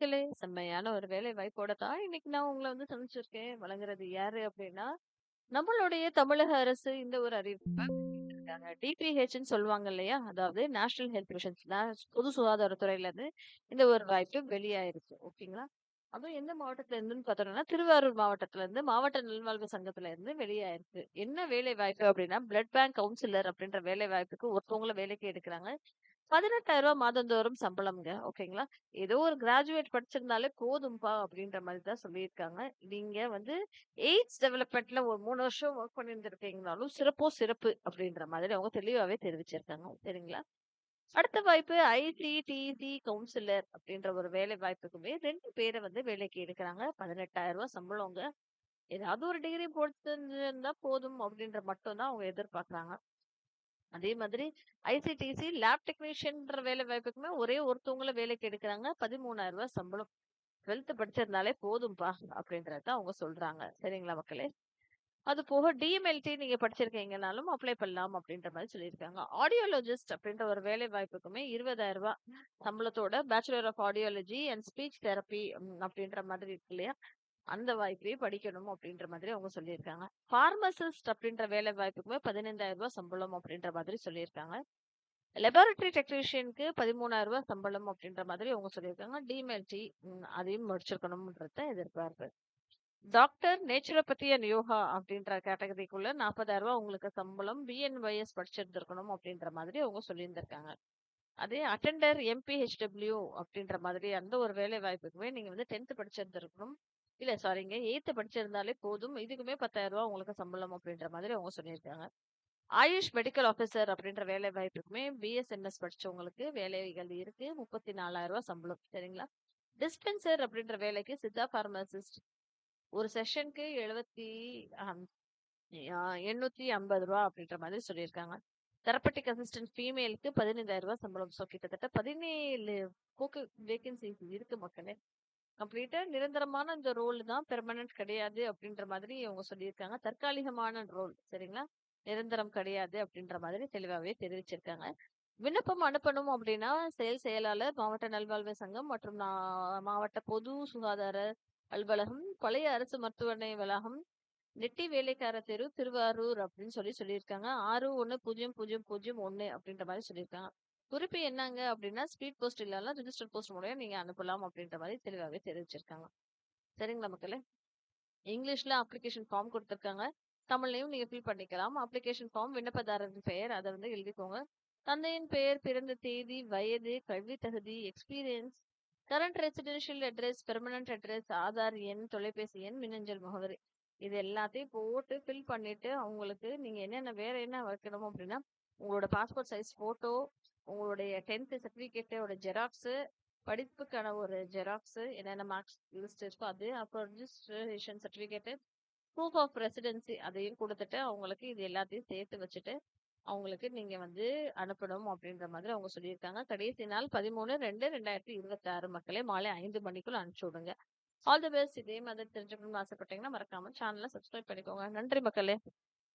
மக்களே! செம்மையான ஒரு வேலை வாய்ப்போட தான் இன்னைக்கு நான் உங்கள வந்து சந்திச்சிருக்கேன். வழங்குறது யாரு அப்டின்னா, நம்மளுடைய தமிழக அரசு இந்த ஒரு அறிவிப்ப வெளியிட்டிருக்காங்க. டிபிஹெச்ன்னு சொல்லுவாங்க இல்லையா? அதாவது நேஷனல் ஹெல்த் மிஷன்ஸ் பொது சுகாதாரத்துறையிலருந்து இந்த ஒரு வாய்ப்பு வெளியாயிருச்சு. ஓகேங்களா? அதுவும் எந்த மாவட்டத்துல இருந்துன்னு பார்த்தோம்னா, திருவாரூர் மாவட்டத்துல இருந்து மாவட்ட நல்வாழ்வு சங்கத்துல இருந்து வெளியாயிருக்கு. என்ன வேலை வாய்ப்பு அப்டின்னா, பிளட் பேங்க் கவுன்சிலர் அப்டின்ற வேலை வாய்ப்புக்கு ஒருத்தவங்கள வேலைக்கு எடுக்குறாங்க. ரூ. 18,000 மாதந்தோறும் சம்பளம்ங்க. ஓகேங்களா? ஏதோ ஒரு கிராஜுவேட் படிச்சிருந்தாலே போதும்பா அப்படின்ற மாரி தான் சொல்லியிருக்காங்க. நீங்க வந்து எய்ட்ஸ் டெவலப்மென்ட்ல ஒரு 3 வருஷம் வொர்க் பண்ணியிருந்திருக்கீங்கனாலும் சிறப்போ சிறப்பு அப்படின்ற மாதிரி அவங்க தெளிவாவே தெரிவிச்சிருக்காங்க. சரிங்களா? அடுத்த வாய்ப்பு ஐசிடிசி கவுன்சிலர் அப்படின்ற ஒரு வேலை வாய்ப்புக்குமே 2 பேர வந்து வேலைக்கு எடுக்குறாங்க. ரூ. 18,000 சம்பளங்க. ஏதாவது ஒரு டிகிரி முடிச்சிருந்தா போதும் அப்படின்ற மட்டும் தான் அவங்க எதிர்பார்க்குறாங்க. அதே மாதிரி ஐசிடிசி லேப் டெக்னீஷியன்ற வேலை வாய்ப்புக்குமே ஒரே ஒருத்தவங்கள வேலைக்கு எடுக்குறாங்க. ரூ. 13,000 சம்பளம். 12த் படிச்சிருந்தாலே போதும்பா அப்படின்றத அவங்க சொல்றாங்க. சரிங்களா மக்களே? அது போக டிஎம்எல்டி நீங்க படிச்சிருக்கீங்கனாலும் அப்ளை பண்ணலாம் அப்படின்ற மாரி சொல்லியிருக்காங்க. ஆடியோலஜிஸ்ட் அப்படின்ற ஒரு வேலை வாய்ப்புக்குமே ரூ. 20,000 சம்பளத்தோட bachelor of audiology and speech therapy அப்படின்ற மாதிரி இருக்கு இல்லையா? அந்த வாய்ப்பையும் படிக்கணும் அப்படின்ற மாதிரி அவங்க சொல்லியிருக்காங்க. பார்மசிஸ்ட் அப்படின்ற வேலை வாய்ப்புக்குமே ரூ. 15,000 சம்பளம் அப்படின்ற மாதிரி சொல்லியிருக்காங்க. லெபார்டரி டெக்னீஷியனுக்கு ரூ. 13,000 சம்பளம் அப்படின்ற மாதிரி அவங்க சொல்லியிருக்காங்க. டிமெல்டி அதையும் முடிச்சிருக்கணும்ன்றத எதிர்பார்ப்பு. டாக்டர் நேச்சுரோபதி அண்ட் யோகா அப்படின்ற கேட்டகரிக்குள்ள ரூ. 40,000 உங்களுக்கு சம்பளம். பிஎன்ஒய்எஸ் படிச்சிருந்திருக்கணும் அப்படின்ற மாதிரி அவங்க சொல்லியிருந்திருக்காங்க. அதே அட்டெண்டர் எம்பிஹெச்டபிள்யூ அப்படின்ற மாதிரி அந்த ஒரு வேலை வாய்ப்புக்குமே நீங்க வந்து 10th படிச்சிருந்திருக்கணும். இல்ல சாரிங்க 8th படிச்சிருந்தாலே போதும். இதுக்குமே ரூ. 10,000 உங்களுக்கு சம்பளம் அப்படின்ற மாதிரி அவங்க சொல்லியிருக்காங்க. ஆயுஷ் மெடிக்கல் ஆஃபீசர் அப்படின்ற வேலை வாய்ப்புக்குமே பிஎஸ்எம்எஸ் படிச்சவங்களுக்கு வேலைகள் இருக்கு. ரூ. 34,000 சம்பளம். சரிங்களா? டிஸ்பென்சர் அப்படின்ற வேலைக்கு சித்தா பார்மசிஸ்ட் ஒரு செஷனுக்கு 70 அம் அ ரூ. 850 அப்படின்ற மாதிரி சொல்லியிருக்காங்க. தெரபெட்டிக் அசிஸ்டன்ட் ஃபீமேலுக்கு ரூ. 15,000 சம்பளம். ஸோ கிட்டத்தட்ட 17 வேக்கன்சிஸ் இருக்கு மக்களே. கம்ப்ளீட்டா நிரந்தரமான இந்த ரோல் தான் பெர்மனன்ட் கிடையாது அப்படின்ற மாதிரி அவங்க சொல்லியிருக்காங்க. தற்காலிகமான ரோல் சரிங்களா? நிரந்தரம் கிடையாது அப்படின்ற மாதிரி தெளிவாவே தெரிவிச்சிருக்காங்க. விண்ணப்பம் அனுப்பணும் அப்படின்னா, செயலாளர், மாவட்ட நல்வாழ்வு சங்கம் மற்றும் மாவட்ட பொது சுகாதார அலுவலகம், பழைய அரசு மருத்துவமனை வளாகம், நெட்டி வேலைக்கார தெரு, திருவாரூர் அப்படின்னு சொல்லியிருக்காங்க. 610001 அப்படின்ற மாரி சொல்லியிருக்காங்க. குறிப்பு என்னங்க அப்படின்னா, ஸ்பீட் போஸ்ட் இல்லனாலும் ரிஜிஸ்டர் போஸ்ட் மூலியம் நீங்க அனுப்பலாம் அப்படின்ற மாரி தெளிவாவே தெரிவிச்சிருக்காங்க. சரிங்களா மக்களே? இங்கிலீஷ்ல அப்ளிகேஷன் ஃபார்ம் குடுத்துருக்காங்க. தமிழ்லயும் நீங்க ஃபில் பண்ணிக்கலாம். அப்ளிகேஷன் ஃபார்ம் விண்ணப்பதாரரின் பெயர் அத வந்து எழுதிக்கோங்க. தந்தையின் பெயர், பிறந்த தேதி, வயது, கல்வி தகுதி, experience, current residential address, permanent address, Aadhaar எண், தொலைபேசி எண், மின்னஞ்சல் முகவரி. இது எல்லாத்தையும் போட்டு ஃபில் பண்ணிட்டு, அவங்களுக்கு நீங்க வேற என்ன வைக்கணும் அப்படின்னா, உங்களோட பாஸ்போர்ட் சைஸ் ஃபோட்டோ, உங்களுடைய 10th சர்டிஃபிகேட்டோட ஜெராக்ஸு, படிப்புக்கான ஒரு ஜெராக்ஸு, என்னென்ன மார்க்ஸ் லிஸ்ட் இருக்கோ அது, அப்புறம் registration certificate, proof of residency அதையும் குடுத்துட்டு, அவங்களுக்கு இது எல்லாத்தையும் சேர்த்து வச்சுட்டு, அவங்களுக்கு நீங்க வந்து அனுப்பணும் அப்படின்ற மாதிரி அவங்க சொல்லியிருக்காங்க. கடைசி நாள் 13/2/2026 மக்களே மாலை 5 மணிக்குள்ள அனுப்பிச்சு விடுங்க. All the best. இதே மாதிரி தெரிஞ்சுக்கணும்னு ஆசைப்பட்டீங்கன்னா, மறக்காம சேனல சப்ஸ்கிரைப் பண்ணிக்கோங்க. நன்றி மக்களே.